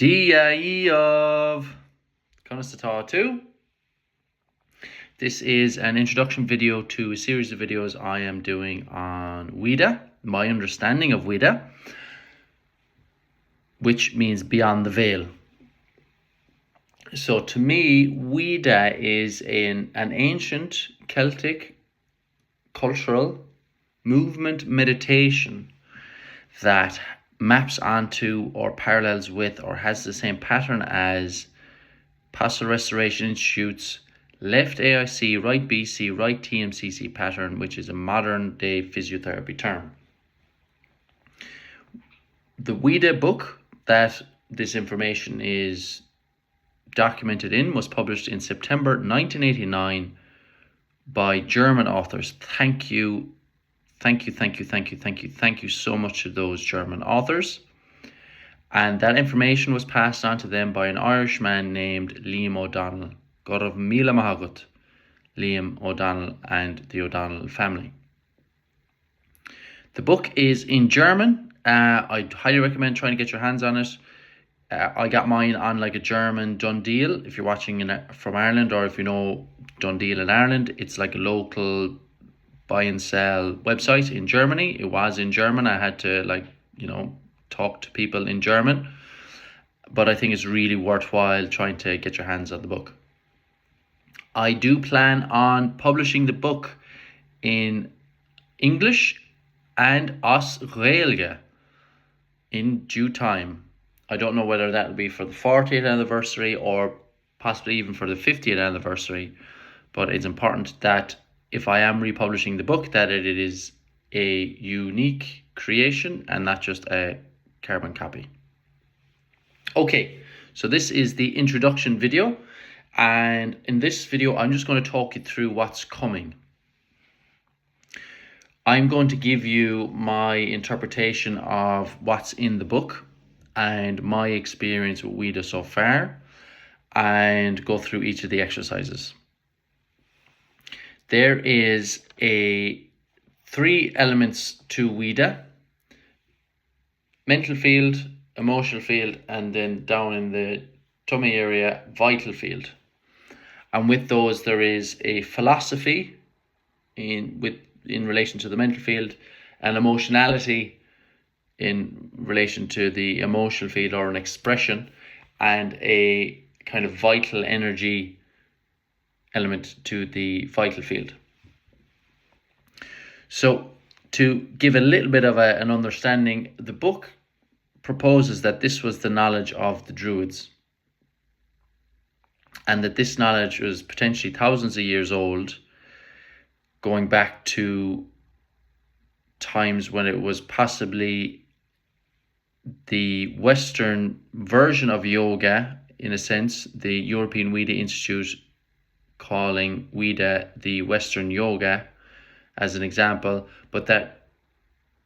Dia of Constata 2. This is an introduction video to a series of videos I am doing on WYDA, my understanding of WYDA, which means beyond the veil. So to me, WYDA is an ancient Celtic cultural movement meditation that maps onto or parallels with or has the same pattern as Pastoral Restoration Institute's left AIC, right BC, right TMCC pattern, which is a modern day physiotherapy term. The WYDA book that this information is documented in was published in September 1989 by German authors. Thank you so much to those German authors. And that information was passed on to them by an Irishman named Liam O'Donnell. Gorov Mila Mahagut, Liam O'Donnell and the O'Donnell family. The book is in German. I'd highly recommend trying to get your hands on it. I got mine on like a German Dundee. If you're watching from Ireland, or if you know Dundee in Ireland, it's like a local buy and sell website in Germany. It was in German. I had to talk to people in German, but I think it's really worthwhile trying to get your hands on the book. I do plan on publishing the book in English and Osrailge in due time. I don't know whether that will be for the 40th anniversary or possibly even for the 50th anniversary, but it's important that if I am republishing the book, that it is a unique creation and not just a carbon copy. Okay, so this is the introduction video, and in this video I'm just going to talk you through what's coming. I'm going to give you my interpretation of what's in the book and my experience with WYDA so far, and go through each of the exercises. There is three elements to WYDA: mental field, emotional field, and then down in the tummy area, vital field. And with those, there is a philosophy in relation to the mental field, and emotionality in relation to the emotional field, or an expression, and a kind of vital energy element to the vital field. So to give a little bit of an understanding, the book proposes that this was the knowledge of the Druids, and that this knowledge was potentially thousands of years old, going back to times when it was possibly the Western version of yoga, in a sense, the European WYDA Institute calling WYDA the Western yoga as an example, but that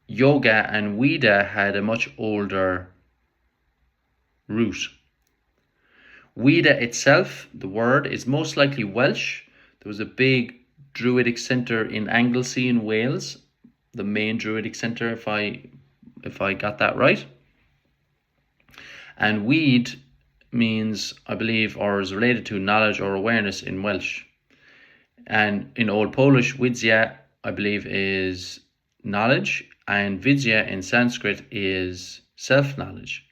yoga and WYDA had a much older root. WYDA itself, the word, is most likely Welsh. There was a big Druidic centre in Anglesey in Wales, the main Druidic centre, if I got that right. And Weed means, I believe, or is related to knowledge or awareness in Welsh. And in Old Polish, Widzia, I believe, is knowledge, and Vidya in Sanskrit is self-knowledge.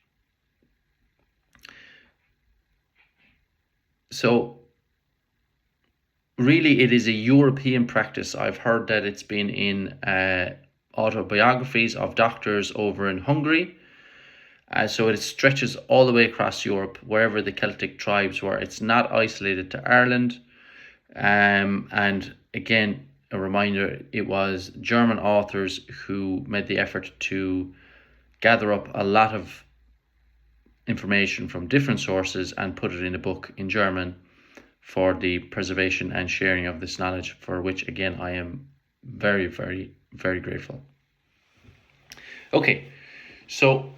So really it is a European practice. I've heard that it's been in autobiographies of doctors over in Hungary. So it stretches all the way across Europe, wherever the Celtic tribes were. It's not isolated to Ireland. And again, a reminder, it was German authors who made the effort to gather up a lot of information from different sources and put it in a book in German for the preservation and sharing of this knowledge, for which again I am very, very, very grateful. Okay, so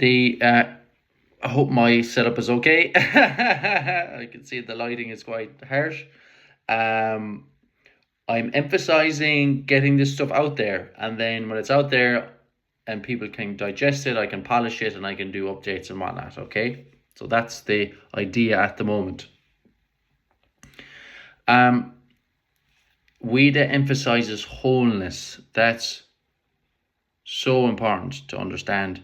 I hope my setup is okay. I can see the lighting is quite harsh. I'm emphasizing getting this stuff out there, and then when it's out there, and people can digest it, I can polish it, and I can do updates and whatnot, okay? So that's the idea at the moment. WYDA emphasizes wholeness. That's so important to understand.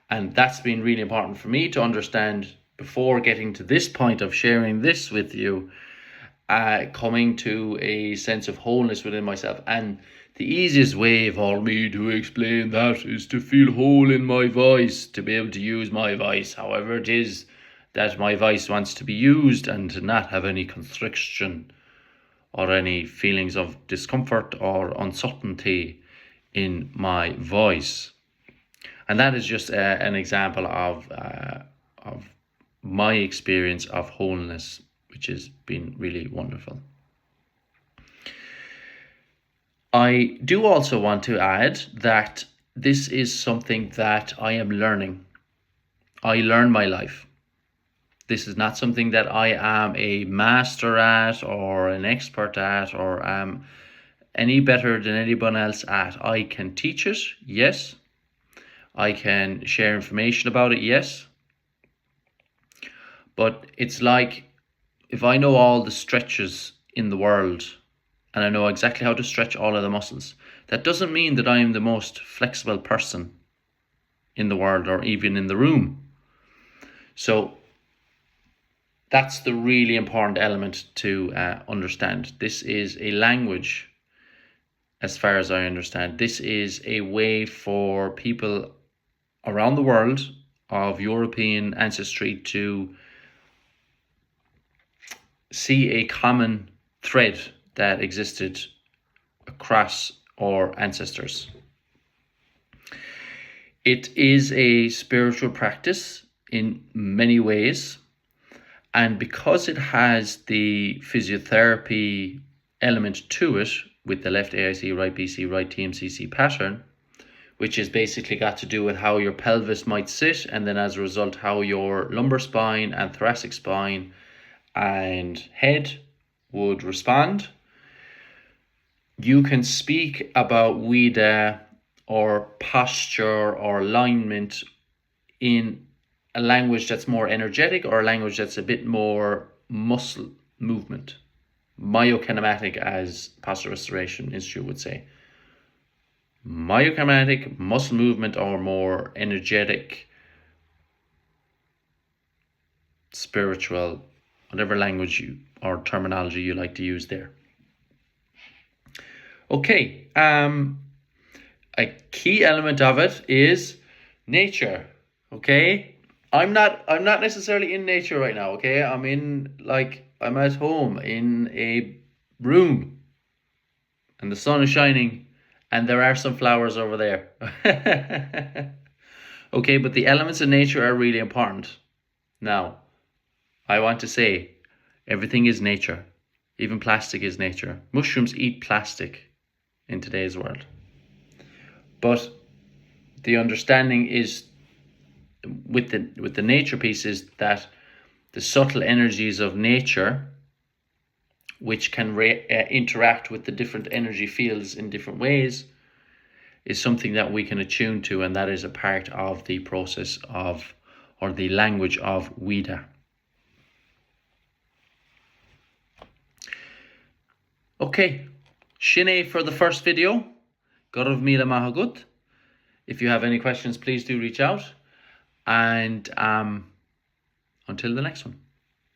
And that's been really important for me to understand before getting to this point of sharing this with you, coming to a sense of wholeness within myself. And the easiest way for me to explain that is to feel whole in my voice, to be able to use my voice however it is that my voice wants to be used, and to not have any constriction or any feelings of discomfort or uncertainty in my voice. And that is just an example of my experience of wholeness, which has been really wonderful. I do also want to add that this is something that I am learning. I learn my life. This is not something that I am a master at or an expert at or am any better than anyone else at. I can teach it, yes. I can share information about it, yes. But it's like if I know all the stretches in the world and I know exactly how to stretch all of the muscles, that doesn't mean that I am the most flexible person in the world or even in the room. So that's the really important element to understand. This is a language, as far as I understand. This is a way for people around the world of European ancestry to see a common thread that existed across our ancestors. It is a spiritual practice in many ways. And because it has the physiotherapy element to it, with the left AIC, right BC, right TMCC pattern, which is basically got to do with how your pelvis might sit, and then as a result, how your lumbar spine and thoracic spine and head would respond. You can speak about WYDA or posture or alignment in a language that's more energetic or a language that's a bit more muscle movement, myokinematic, as Posture Restoration Institute would say. Myokinematic, muscle movement, or more energetic, spiritual, whatever language or terminology you like to use there. Okay, a key element of it is nature. Okay, I'm not necessarily in nature right now. Okay, I'm at home in a room, and the sun is shining, and there are some flowers over there. Okay, but the elements of nature are really important. Now, I want to say, everything is nature. Even plastic is nature. Mushrooms eat plastic in today's world. But the understanding is, with the nature piece, is that the subtle energies of nature, which can interact with the different energy fields in different ways, is something that we can attune to, and that is a part of the process of, or the language of, WYDA. Okay, Shine for the first video. Gorov Mila Mahagut. If you have any questions, please do reach out. And until the next one.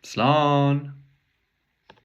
Slán.